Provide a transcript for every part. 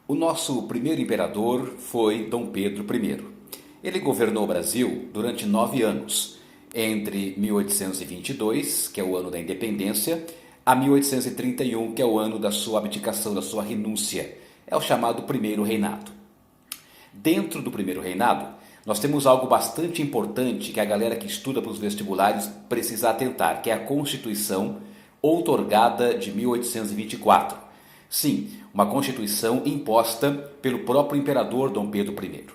O nosso primeiro imperador foi Dom Pedro I. Ele governou o Brasil durante 9 anos, entre 1822, que é o ano da independência, a 1831, que é o ano da sua abdicação, da sua renúncia. É o chamado Primeiro Reinado. Dentro do Primeiro Reinado, nós temos algo bastante importante que a galera que estuda para os vestibulares precisa atentar, que é a Constituição outorgada de 1824. Sim, uma Constituição imposta pelo próprio imperador Dom Pedro I.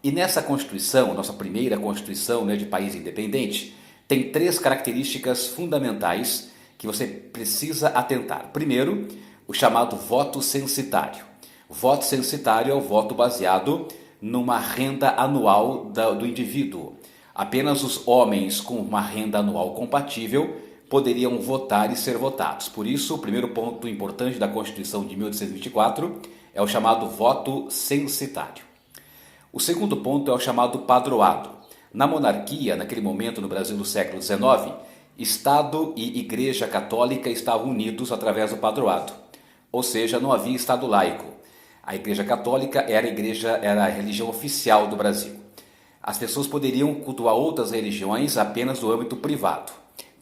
E nessa Constituição, nossa primeira Constituição, de país independente, tem 3 características fundamentais que você precisa atentar. Primeiro, o chamado voto censitário. O voto censitário é o voto baseado numa renda anual do indivíduo. Apenas os homens com uma renda anual compatível poderiam votar e ser votados. Por isso, o primeiro ponto importante da Constituição de 1824 é o chamado voto censitário. O segundo ponto é o chamado padroado. Na monarquia, naquele momento no Brasil do século XIX, Estado e Igreja Católica estavam unidos através do padroado. Ou seja, não havia Estado laico. A Igreja Católica era a religião oficial do Brasil. As pessoas poderiam cultuar outras religiões apenas no âmbito privado.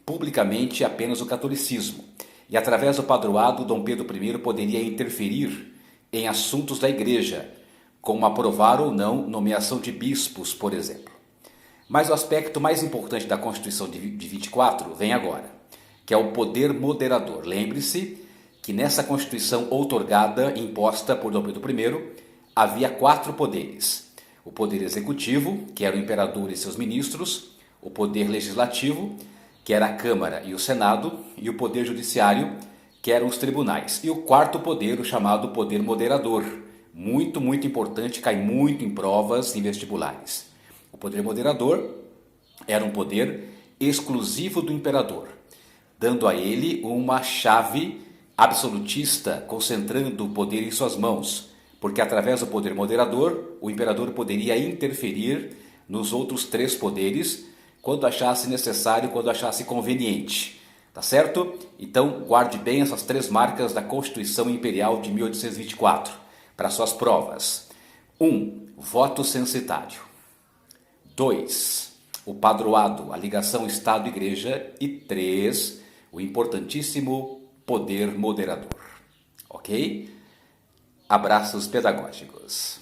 Publicamente, apenas o catolicismo. E através do padroado, Dom Pedro I poderia interferir em assuntos da Igreja, como aprovar ou não nomeação de bispos, por exemplo. Mas o aspecto mais importante da Constituição de 24 vem agora, que é o poder moderador. Lembre-se que nessa Constituição outorgada, imposta por Dom Pedro I, havia 4 poderes. O poder executivo, que era o imperador e seus ministros, o poder legislativo, que era a Câmara e o Senado, e o poder judiciário, que eram os tribunais. E o quarto poder, o chamado poder moderador. Muito, muito importante, cai muito em provas, em vestibulares. O poder moderador era um poder exclusivo do imperador, dando a ele uma chave absolutista, concentrando o poder em suas mãos, porque através do poder moderador, o imperador poderia interferir nos outros 3 poderes quando achasse necessário, quando achasse conveniente. Tá certo? Então, guarde bem essas 3 marcas da Constituição Imperial de 1824 para suas provas. 1. Voto censitário. 2. O padroado, a ligação Estado-Igreja. E 3. O importantíssimo poder moderador. Ok? Abraços pedagógicos.